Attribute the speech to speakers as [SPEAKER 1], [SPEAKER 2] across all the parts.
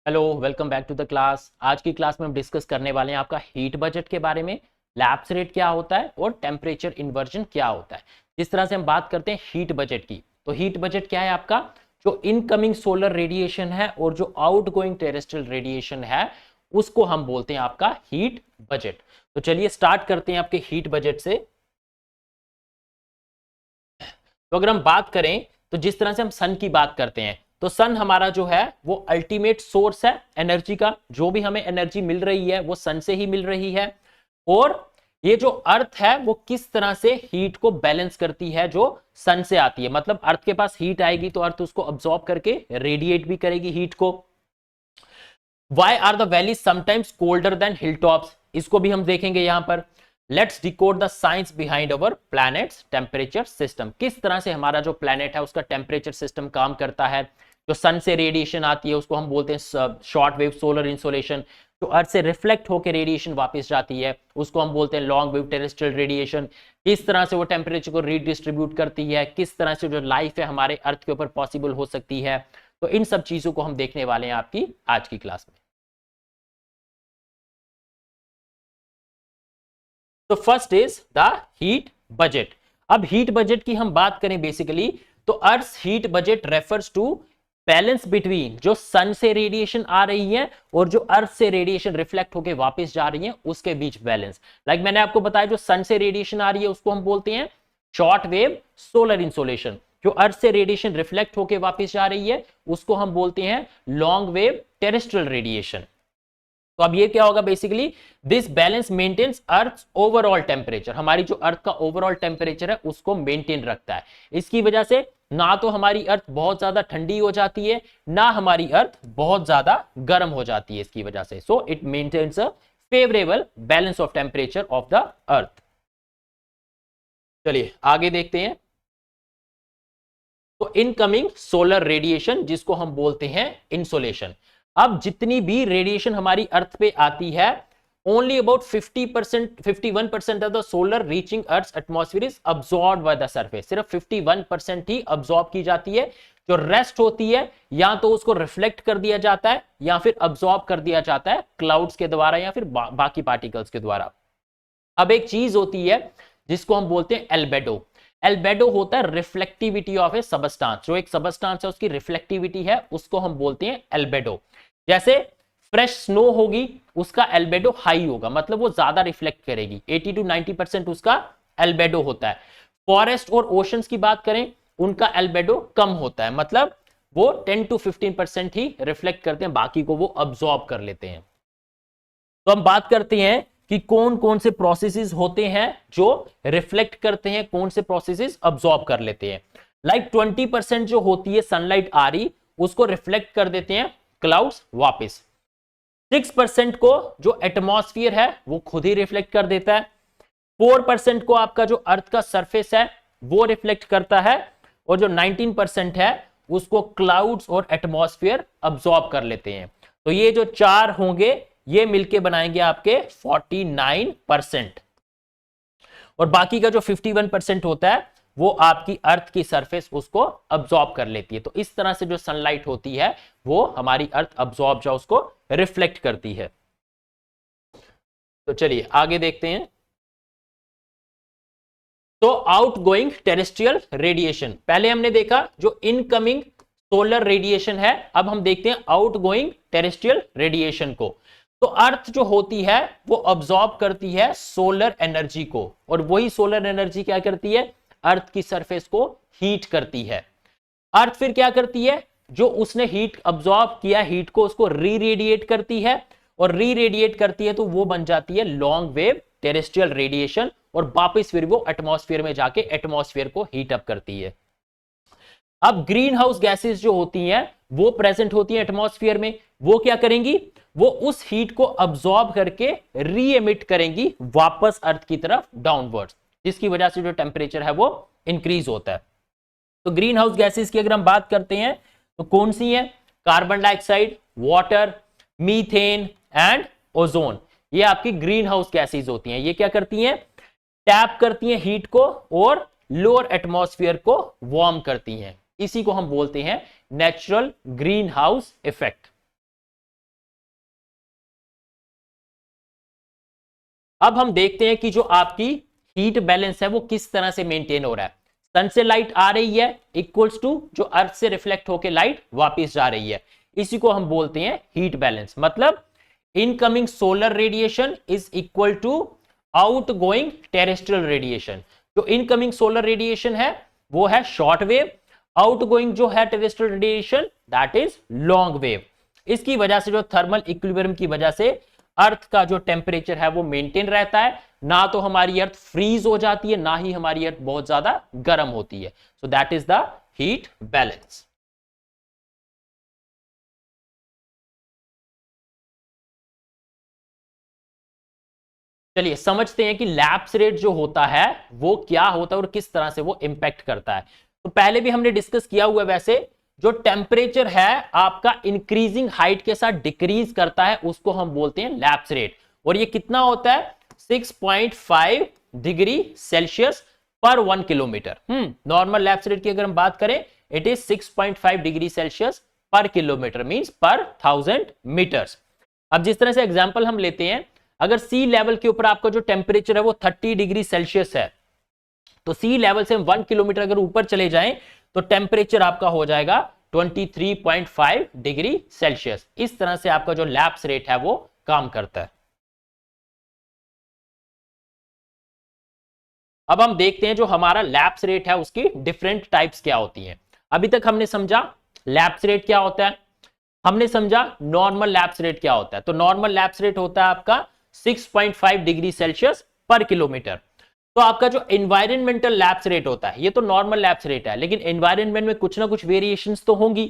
[SPEAKER 1] Hello, welcome back to the class. आज की class में हम डिस्कस करने वाले हैं आपका हीट बजट के बारे में। लैप्स रेट क्या होता है और टेम्परेचर इन्वर्जन क्या होता है। जिस तरह से हम बात करते हैं हीट बजट की, तो हीट बजट क्या है आपका, जो इनकमिंग सोलर रेडिएशन है और जो आउटगोइंग टेरेस्ट्रियल रेडिएशन है उसको हम बोलते हैं आपका हीट बजट। तो चलिए स्टार्ट करते हैं आपके हीट बजट से। तो अगर हम बात करें तो जिस तरह से हम सन की बात करते हैं, तो सन हमारा जो है वो अल्टीमेट सोर्स है एनर्जी का। जो भी हमें एनर्जी मिल रही है वो सन से ही मिल रही है। और ये जो अर्थ है वो किस तरह से हीट को बैलेंस करती है, जो सन से आती है। मतलब अर्थ के पास हीट आएगी तो अर्थ उसको अब्सॉर्ब करके रेडिएट भी करेगी हीट को। Why are the valleys sometimes colder than hill tops, इसको भी हम देखेंगे यहां पर। Let's decode the science behind our planet's temperature system. किस तरह से हमारा जो प्लैनेट है उसका टेम्परेचर सिस्टम काम करता है। जो सन से रेडिएशन आती है उसको हम बोलते हैं शॉर्ट वेव सोलर इंसोलेशन। जो अर्थ से रिफ्लेक्ट होकर रेडिएशन वापस जाती है उसको हम बोलते हैं लॉन्ग वेव टेरेस्ट्रियल रेडिएशन। किस तरह से वो टेम्परेचर को रीडिस्ट्रीब्यूट करती है, किस तरह से जो लाइफ है हमारे अर्थ के ऊपर पॉसिबल हो सकती है। तो इन सब चीजों को हम देखने वाले हैं आपकी आज की क्लास में। तो first is the heat budget. अब हीट बजट की हम बात करें बेसिकली, तो earth heat budget refers to balance between जो सन से रेडिएशन आ रही है और जो अर्थ से रेडिएशन रिफ्लेक्ट होकर वापस जा रही है उसके बीच बैलेंस। लाइक मैंने आपको बताया, जो सन से रेडिएशन आ रही है उसको हम बोलते हैं शॉर्ट वेव सोलर इंसोलेशन। जो अर्थ से रेडिएशन रिफ्लेक्ट होकर वापस जा रही है उसको हम बोलते हैं लॉन्ग वेव टेरेस्ट्रियल रेडिएशन। तो अब ये क्या होगा, basically this balance maintains earth overall temperature. हमारी जो अर्थ का ओवरऑल टेम्परेचर है उसको मेंटेन रखता है। इसकी वजह से ना तो हमारी अर्थ बहुत ज्यादा ठंडी हो जाती है, ना हमारी अर्थ बहुत ज्यादा गर्म हो जाती है इसकी वजह से। So it maintains a favourable balance of temperature of the earth. चलिए आगे देखते हैं। तो इनकमिंग सोलर रेडिएशन जिसको हम बोलते हैं इंसोलेशन। अब जितनी भी रेडिएशन हमारी अर्थ पे आती है, only about 50% 51% of the solar reaching earth atmosphere is absorb by the surface. सिर्फ 51% ही अब्सॉर्ब की जाती है। जो रेस्ट होती है या तो उसको रिफ्लेक्ट कर दिया जाता है या फिर अब्सॉर्ब कर दिया जाता है क्लाउड्स के द्वारा या फिर बाकी पार्टिकल्स के द्वारा। अब एक चीज होती है जिसको हम बोलते हैं एल्बेडो। एल्बेडो होता है रिफ्लेक्टिविटी ऑफ ए सबस्टांस। जो एक सबस्टांस है उसकी रिफ्लेक्टिविटी है उसको हम बोलते हैं एल्बेडो। जैसे फ्रेश स्नो होगी उसका एल्बेडो हाई होगा, मतलब वो ज्यादा रिफ्लेक्ट करेगी। 80 to 90% उसका एल्बेडो होता है। फॉरेस्ट और ओशंस की बात करें उनका एल्बेडो कम होता है, मतलब वो 10 to 15% ही रिफ्लेक्ट करते हैं, बाकी को वो अब्सॉर्ब कर लेते हैं। तो हम बात करते हैं कि कौन कौन से प्रोसेसेस होते हैं जो रिफ्लेक्ट करते हैं, कौन से प्रोसेसेस अब्सॉर्ब कर लेते हैं। लाइक 20% जो होती है सनलाइट आ रही उसको रिफ्लेक्ट कर देते हैं क्लाउड्स वापस। 6% को जो एटमॉस्फेयर है वो खुद ही रिफ्लेक्ट कर देता है। 4% को आपका जो अर्थ का सरफेस है वो रिफ्लेक्ट करता है। और जो 19% है उसको क्लाउड्स और एटमॉस्फेयर अब्सॉर्ब कर लेते हैं। तो ये जो चार होंगे ये मिलके बनाएंगे आपके 49%। और बाकी का जो 51% होता है वो आपकी अर्थ की सरफेस उसको अब्सॉर्ब कर लेती है। तो इस तरह से जो सनलाइट होती है वो हमारी अर्थ अब्सॉर्ब जो उसको रिफ्लेक्ट करती है। तो चलिए आगे देखते हैं। तो आउटगोइंग टेरेस्ट्रियल रेडिएशन पहले हमने देखा, जो इनकमिंग सोलर रेडिएशन है। अब हम देखते हैं आउटगोइंग टेरेस्ट्रियल रेडिएशन को। तो अर्थ जो होती है वो अब्सॉर्ब करती है सोलर एनर्जी को, और वही सोलर एनर्जी क्या करती है, अर्थ की सरफेस को हीट करती है। अर्थ फिर क्या करती है, जो उसने हीट अब्सॉर्ब किया हीट को उसको री रेडिएट करती है, और री रेडिएट करती है तो वो बन जाती है लॉन्ग वेव टेरेस्ट्रियल रेडिएशन, और वापस फिर वो एटमॉस्फेयर में जाके एटमॉस्फेयर को हीट अप करती है। अब ग्रीन हाउस गैसेस जो होती हैं वो प्रेजेंट होती हैं एटमॉस्फेयर में, वो क्या करेंगी, वो उस हीट को अब्सॉर्ब करके री एमिट करेंगी वापस अर्थ की तरफ डाउनवर्ड्स, जिसकी वजह से जो टेम्परेचर है वो इंक्रीज होता है। तो ग्रीन हाउस गैसेस की अगर हम बात करते हैं तो कौन सी है, carbon dioxide, water, methane and ozone. ये आपकी ग्रीन हाउस गैसेस होती हैं। ये क्या करती हैं, टैप करती हैं हीट को और लोअर एटमॉस्फेयर को वार्म करती हैं। इसी को हम बोलते हैं नेचुरल ग्रीन हाउस इफेक्ट। अब हम देखते हैं कि जो आपकी हीट बैलेंस है वो किस तरह से मेंटेन हो रहा है। सन से लाइट आ रही है इक्वल्स टू जो अर्थ से रिफ्लेक्ट होकर लाइट वापस जा रही है, इसी को हम बोलते हैं हीट बैलेंस। मतलब incoming solar radiation is equal to outgoing terrestrial radiation. जो इनकमिंग सोलर रेडिएशन है वो है शॉर्ट वेव, आउटगोइंग जो है terrestrial radiation that is long wave. इसकी वजह से जो थर्मल इक्विलिब्रियम की वजह से अर्थ का जो टेम्परेचर है वो मेंटेन रहता है, ना तो हमारी अर्थ फ्रीज हो जाती है ना ही हमारी अर्थ बहुत ज्यादा गर्म होती है। So that is the heat balance. चलिए समझते हैं कि लैप्स रेट जो होता है वो क्या होता है और किस तरह से वो इंपैक्ट करता है। तो पहले भी हमने डिस्कस किया हुआ है, वैसे जो टेम्परेचर है आपका इंक्रीजिंग हाइट के साथ डिक्रीज करता है उसको हम बोलते हैं लैप्स रेट। और ये कितना होता है 6.5 डिग्री सेल्सियस पर 1 किलोमीटर। नॉर्मल लैप्स रेट की अगर हम बात करें it is 6.5 degree Celsius per kilometre means पर 1000 मीटर्स। अब जिस तरह से एग्जांपल हम लेते हैं, अगर सी लेवल के ऊपर आपका जो टेम्परेचर है वो 30 डिग्री सेल्सियस है, तो सी लेवल से हम 1 किलोमीटर अगर ऊपर चले जाएं तो टेम्परेचर आपका हो जाएगा 23.5 डिग्री सेल्सियस। इस तरह से आपका जो लैप्स रेट है वो काम करता है। अब हम देखते हैं जो हमारा लैप्स रेट है उसकी डिफरेंट टाइप्स क्या होती हैं। अभी तक हमने समझा लैप्स रेट क्या होता है, हमने समझा नॉर्मल लैप्स रेट क्या होता है। तो नॉर्मल लैप्स रेट होता है आपका 6.5 डिग्री सेल्सियस पर किलोमीटर। तो आपका जो एनवायरमेंटल लैप्स रेट होता है ये तो नॉर्मल लैप्स रेट है, लेकिन एनवायरमेंट में कुछ ना कुछ वेरिएशंस तो होंगी।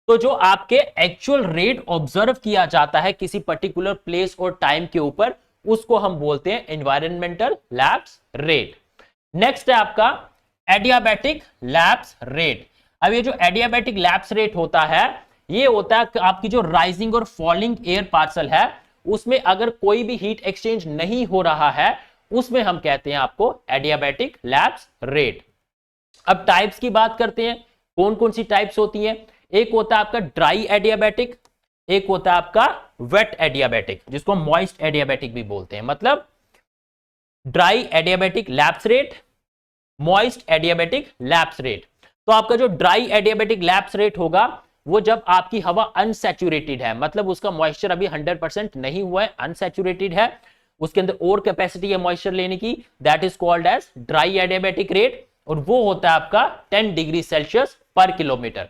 [SPEAKER 1] तो जो आपके एक्चुअल रेट ऑब्जर्व किया जाता है किसी पर्टिकुलर प्लेस और टाइम के ऊपर उसको हम बोलते हैं एनवायरमेंटल लैप्स रेट। नेक्स्ट है आपका एडियाबैटिक लैप्स रेट। अब ये जो एडियाबैटिक लैप्स रेट होता है ये होता है आपकी जो राइजिंग और फॉलिंग एयर पार्सल है उसमें अगर कोई भी हीट एक्सचेंज नहीं हो रहा है उसमें हम कहते हैं आपको एडियाबैटिक लैप्स रेट। अब टाइप्स की बात करते हैं, कौन कौन सी टाइप्स होती हैं। एक होता है आपका ड्राई एडियाबैटिक, एक होता है आपका वेट एडियाबैटिक जिसको हम मॉइस्ट एडियाबैटिक भी बोलते हैं। मतलब dry adiabatic lapse rate, moist adiabatic lapse rate. तो आपका जो ड्राई एडियाबैटिक लैप्स रेट होगा वो जब आपकी हवा अनसैचुरेटेड है, मतलब उसका मॉइस्चर अभी 100% नहीं हुआ है, अनसैचुरेटेड है, उसके अंदर और कैपेसिटी है मॉइस्चर लेने की, that is called as dry adiabatic rate, और वो होता है आपका 10 degree Celsius per kilometre.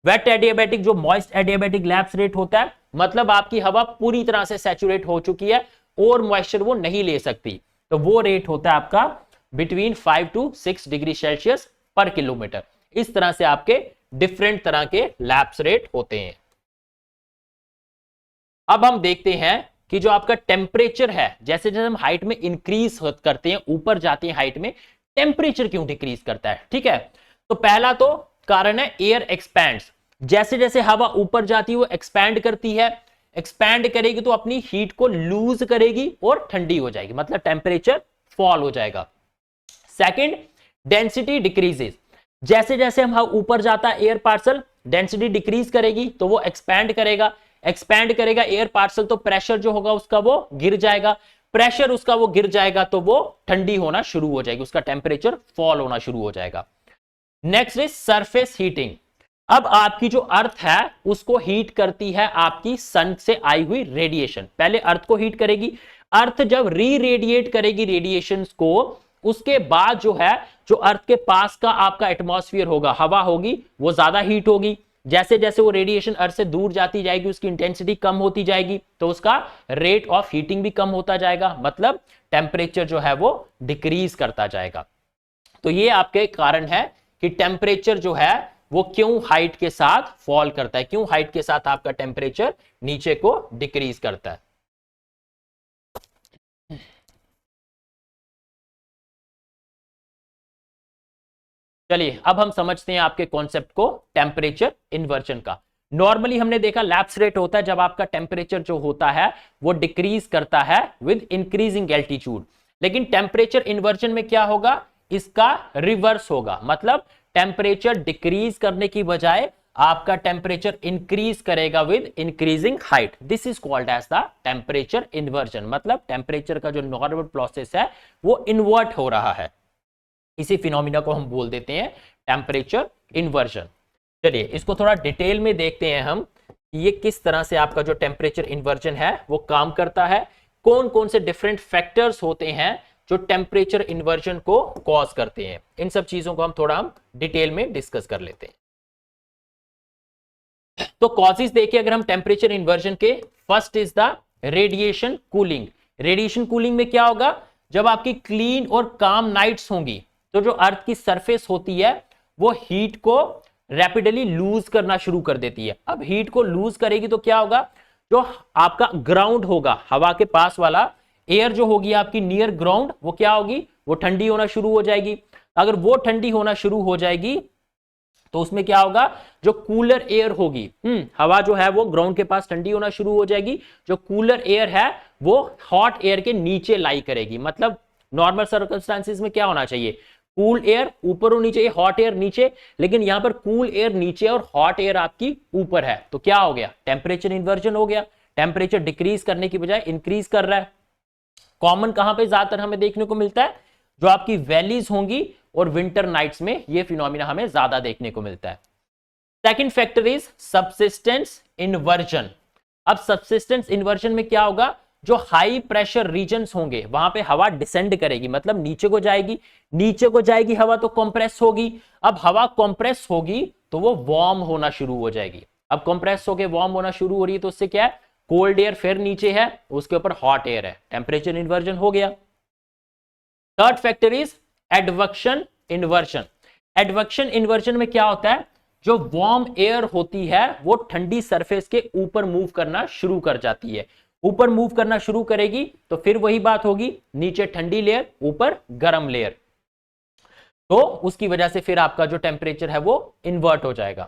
[SPEAKER 1] Wet adiabatic जो मॉइस्ट एडियाबैटिक लैप्स रेट होता है मतलब आपकी हवा पूरी तरह से सैचुरेट हो चुकी है और मॉइस्चर वो नहीं ले सकती, तो वो रेट होता है आपका between 5 to 6 degree Celsius per kilometre. इस तरह से आपके डिफरेंट तरह के लैप्स रेट होते हैं। अब हम देखते हैं कि जो आपका टेम्परेचर है जैसे जैसे हम हाइट में इंक्रीज करते हैं, ऊपर जाते हैं हाइट में, टेम्परेचर क्यों डिक्रीज करता है। ठीक है, तो पहला तो कारण है एयर एक्सपैंड्स। जैसे जैसे हवा ऊपर जाती है वो एक्सपैंड करती है, एक्सपैंड करेगी तो अपनी हीट को लूज करेगी और ठंडी हो जाएगी, मतलब टेम्परेचर फॉल हो जाएगा। Second, density decreases. जैसे जैसे हम ऊपर जाता है एयर पार्सल डेंसिटी डिक्रीज करेगी तो वो एक्सपैंड करेगा, एक्सपैंड करेगा एयर पार्सल तो प्रेशर जो होगा उसका वो गिर जाएगा, प्रेशर उसका वो गिर जाएगा तो वो ठंडी होना शुरू हो जाएगी, उसका टेम्परेचर फॉल होना शुरू हो जाएगा। Next is surface heating. अब आपकी जो अर्थ है उसको हीट करती है आपकी सन से आई हुई रेडिएशन। पहले अर्थ को हीट करेगी, अर्थ जब री रेडिएट करेगी रेडिएशंस को उसके बाद जो है जो अर्थ के पास का आपका एटमॉस्फेयर होगा, हवा होगी, वो ज्यादा हीट होगी। जैसे जैसे वो रेडिएशन अर्थ से दूर जाती जाएगी उसकी इंटेंसिटी कम होती जाएगी तो उसका रेट ऑफ हीटिंग भी कम होता जाएगा, मतलब टेम्परेचर जो है वो डिक्रीज करता जाएगा। तो ये आपके कारण है कि टेम्परेचर जो है वो क्यों हाइट के साथ फॉल करता है, क्यों हाइट के साथ आपका टेम्परेचर नीचे को डिक्रीज करता है। चलिए अब हम समझते हैं आपके कॉन्सेप्ट को टेम्परेचर इन्वर्जन का। नॉर्मली हमने देखा लैप्स रेट होता है जब आपका टेम्परेचर जो होता है वो डिक्रीज करता है विद इंक्रीजिंग एल्टीट्यूड, लेकिन टेम्परेचर इन्वर्जन में क्या होगा, इसका रिवर्स होगा, मतलब टेम्परेचर डिक्रीज करने की बजाय आपका टेम्परेचर इंक्रीज करेगा with increasing height. This is called as the temperature inversion, मतलब टेम्परेचर का जो नॉर्मल प्रोसेस है वो इन्वर्ट हो रहा है। इसी फिनोमिना को हम बोल देते हैं टेम्परेचर इन्वर्जन। चलिए इसको थोड़ा डिटेल में देखते हैं हम, ये किस तरह से आपका जो टेम्परेचर इन्वर्जन है वो काम करता है, कौन कौन से डिफरेंट फैक्टर्स होते हैं जो टेम्परेचर इन्वर्जन को कॉज करते हैं। इन सब चीजों को हम थोड़ा डिटेल में डिस्कस कर लेते हैं। तो कॉजेस देखिए अगर हम टेम्परेचर इन्वर्जन के, first is the radiation cooling. Radiation cooling में क्या होगा, जब आपकी क्लीन और काम नाइट्स होंगी तो जो अर्थ की सरफेस होती है वो हीट को रैपिडली लूज करना शुरू कर देती है। अब हीट को लूज करेगी तो क्या होगा, जो आपका ग्राउंड होगा हवा के पास वाला, एयर जो होगी आपकी नियर ग्राउंड, वो क्या होगी, वो ठंडी होना शुरू हो जाएगी। अगर वो ठंडी होना शुरू हो जाएगी तो उसमें क्या होगा, जो कूलर एयर होगी, हवा जो है वो ग्राउंड के पास ठंडी होना शुरू हो जाएगी, जो कूलर एयर है वो हॉट एयर के नीचे लाई करेगी। मतलब नॉर्मल सर्कमस्टांसिस में क्या होना चाहिए, कूल एयर ऊपर होनी चाहिए, हॉट एयर नीचे, लेकिन यहां पर कूल एयर नीचे और हॉट एयर आपकी ऊपर है, तो क्या हो गया, टेम्परेचर इन्वर्जन हो गया। टेम्परेचर डिक्रीज करने की बजाय इंक्रीज कर रहा है। कॉमन कहां पे ज्यादातर हमें देखने को मिलता है, जो आपकी वैलीज होंगी और विंटर नाइट्स में ये फिनोमिना हमें ज्यादा देखने को मिलता है। Second factor is subsistence inversion. अब सबसिस्टेंस इन्वर्जन में क्या होगा, जो हाई प्रेशर रीजन्स होंगे वहां पे हवा डिसेंड करेगी, मतलब नीचे को जाएगी, नीचे को जाएगी हवा तो कंप्रेस होगी। अब हवा कंप्रेस होगी तो वो वार्म होना शुरू हो जाएगी। अब कंप्रेस होके वार्म होना शुरू हो रही है तो उससे क्या है, कोल्ड एयर फिर नीचे है, उसके ऊपर हॉट एयर है, टेम्परेचर इन्वर्जन हो गया। Third factor is advection inversion. Advection inversion में क्या होता है, जो वार्म एयर होती है वो ठंडी सरफेस के ऊपर मूव करना शुरू कर जाती है। ऊपर मूव करना शुरू करेगी तो फिर वही बात होगी, नीचे ठंडी लेयर ऊपर गर्म लेयर, तो उसकी वजह से फिर आपका जो टेम्परेचर है वो इन्वर्ट हो जाएगा।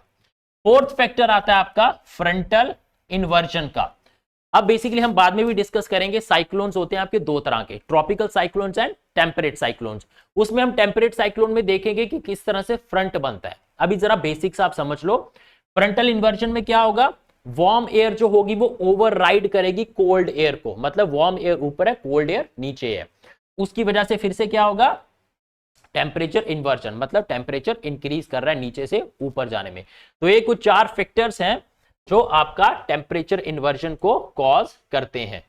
[SPEAKER 1] फोर्थ फैक्टर आता है आपका फ्रंटल इन्वर्जन का। अब बेसिकली हम बाद में भी डिस्कस करेंगे, साइक्लोन्स होते हैं आपके दो तरह के, tropical cyclones and temperate cyclones. उसमें हम टेम्परेट साइक्लोन में देखेंगे कि किस तरह से फ्रंट बनता है। अभी जरा बेसिक्स आप समझ लो। फ्रंटल इन्वर्जन में क्या होगा, वार्म एयर जो होगी वो ओवरराइड करेगी कोल्ड एयर को, मतलब वार्म एयर ऊपर है, कोल्ड एयर नीचे है, उसकी वजह से फिर से क्या होगा, टेम्परेचर इन्वर्जन, मतलब टेम्परेचर इंक्रीज कर रहा है नीचे से ऊपर जाने में। तो ये कुछ चार फैक्टर्स हैं जो आपका टेम्परेचर इन्वर्जन को कॉज करते हैं।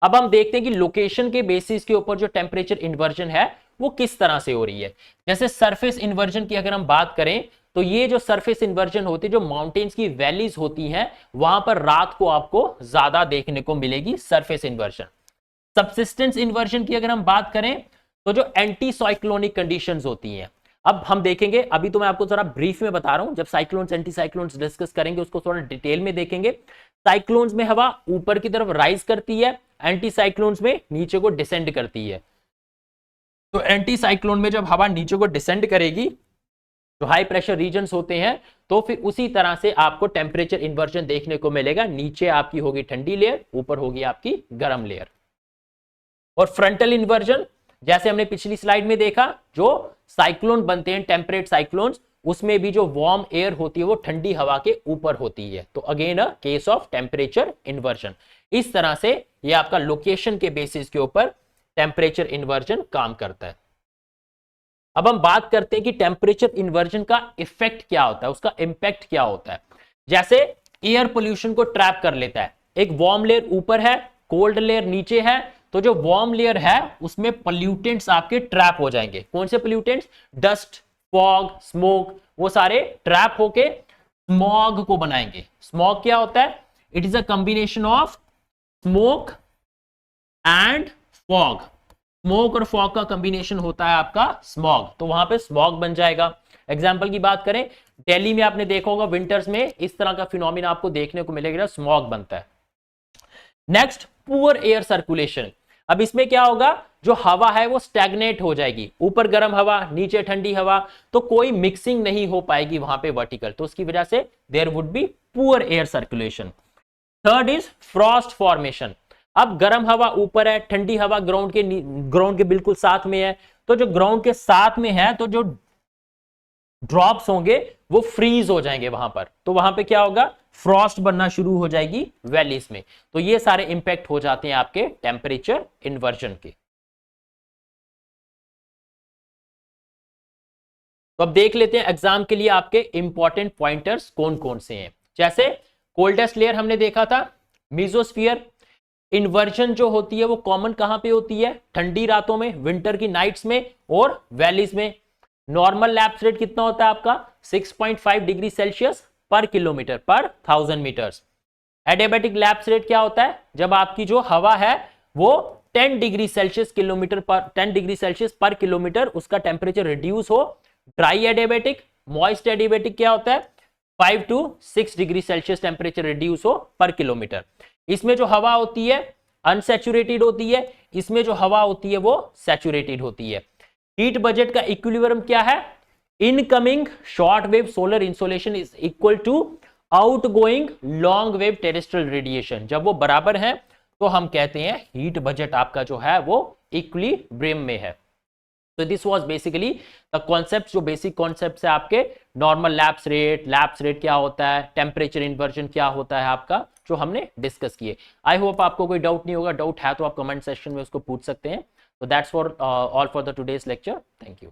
[SPEAKER 1] अब हम देखते हैं कि लोकेशन के बेसिस के ऊपर जो टेम्परेचर इन्वर्जन है वो किस तरह से हो रही है। जैसे सरफेस इन्वर्जन की अगर हम बात करें तो ये जो सरफेस इन्वर्जन होती है, जो माउंटेन्स की वैलीज होती हैं वहां पर रात को आपको ज्यादा देखने को मिलेगी सरफेस इन्वर्जन। सबसिस्टेंस इन्वर्जन की अगर हम बात करें तो जो एंटी साइक्लोनिक कंडीशंस होती हैं, अब हम देखेंगे, अभी तो मैं आपको थोड़ा ब्रीफ में बता रहा हूं, जब साइक्लोन्स एंटी साइक्लोन्स डिस्कस करेंगे उसको थोड़ा डिटेल में देखेंगे। साइक्लोन्स में हवा ऊपर की तरफ राइज करती है, एंटी साइक्लोन्स में नीचे को डिसेंड करती है। तो एंटी साइक्लोन में जब हवा नीचे को डिसेंड करेगी, जो हाई प्रेशर रीजन्स होते हैं, तो फिर उसी तरह से आपको टेम्परेचर इन्वर्जन देखने को मिलेगा। नीचे आपकी होगी ठंडी लेयर, ऊपर होगी आपकी गर्म लेयर। और फ्रंटल इन्वर्जन जैसे हमने पिछली स्लाइड में देखा, जो साइक्लोन बनते हैं टेम्परेट साइक्लोन्स, उसमें भी जो वार्म एयर होती है वो ठंडी हवा के ऊपर होती है। तो again a case of temperature inversion. इस तरह से ये आपका लोकेशन के बेसिस के ऊपर टेम्परेचर इन्वर्जन काम करता है। अब हम बात करते हैं कि टेम्परेचर इन्वर्जन का इफेक्ट क्या होता है, उसका इंपैक्ट क्या होता है। जैसे एयर पोल्यूशन को ट्रैप कर लेता है, एक वार्म लेयर ऊपर है, कोल्ड लेयर नीचे है, तो जो वार्म लेयर है उसमें पोल्यूटेंट्स आपके ट्रैप हो जाएंगे। कौन से पोल्यूटेंट्स, डस्ट, फॉग, स्मोक, वो सारे ट्रैप होके स्मॉग को बनाएंगे। स्मॉग क्या होता है, it is a combination of smoke and fog. Smoke और फॉग का कॉम्बिनेशन होता है आपका स्मॉग, तो वहां पे स्मॉग बन जाएगा। एग्जांपल की बात करें, दिल्ली में आपने देखा होगा विंटर्स में इस तरह का फिनोमिना आपको देखने को मिलेगा, स्मॉग बनता है। Next, poor air circulation. अब इसमें क्या होगा, जो हवा है वो स्टैग्नेट हो जाएगी, ऊपर गर्म हवा नीचे ठंडी हवा, तो कोई मिक्सिंग नहीं हो पाएगी वहां पे वर्टिकल, तो उसकी वजह से there would be poor air circulation. Third is frost formation. अब गर्म हवा ऊपर है, ठंडी हवा ग्राउंड के बिल्कुल साथ में है, तो जो ग्राउंड के साथ में है तो जो ड्रॉप्स होंगे वो फ्रीज हो जाएंगे वहां पर, तो वहां पे क्या होगा, फ्रॉस्ट बनना शुरू हो जाएगी वैलीज में। तो ये सारे इंपैक्ट हो जाते हैं आपके टेम्परेचर इन्वर्जन के। तो अब देख लेते हैं एग्जाम के लिए आपके इंपॉर्टेंट पॉइंटर्स कौन कौन से हैं। जैसे कोल्डेस्ट लेयर हमने देखा था, मेसोस्फीयर। इन्वर्जन जो होती है वो कॉमन कहां पे होती है, ठंडी रातों में, विंटर की नाइट्स में और वैलीज में। नॉर्मल लैप्स रेट कितना होता है आपका, 6.5 डिग्री सेल्सियस पर किलोमीटर पर 1000 मीटर्स। एडियाबैटिक लैप्स रेट क्या होता है, जब आपकी जो हवा है वो 10 डिग्री सेल्सियस किलोमीटर पर 10 डिग्री सेल्सियस पर किलोमीटर उसका टेम्परेचर रिड्यूस हो। ड्राई एडियाबैटिक, मॉइस्ट एडियाबैटिक क्या होता है, 5 to 6 degree Celsius temperature reduce हो पर किलोमीटर। इसमें जो हवा होती है अनसैचुरेटेड होती है, इसमें जो हवा होती है वो सैचुरेटेड होती है। हीट बजट का इक्विलिब्रियम क्या है, incoming short wave solar insolation is equal to outgoing long wave terrestrial radiation. जब वो बराबर है तो हम कहते हैं हीट बजट आपका जो है वो इक्विलिब्रियम में है। तो this was basically the concept, जो बेसिक कॉन्सेप्ट है आपके, नॉर्मल लैप्स रेट क्या होता है, टेम्परेचर इन्वर्जन क्या होता है आपका, जो हमने डिस्कस किए। आई होप आपको कोई डाउट नहीं होगा, डाउट है तो आप कमेंट सेक्शन में उसको पूछ सकते हैं। तो that's for all for the today's lecture, thank you.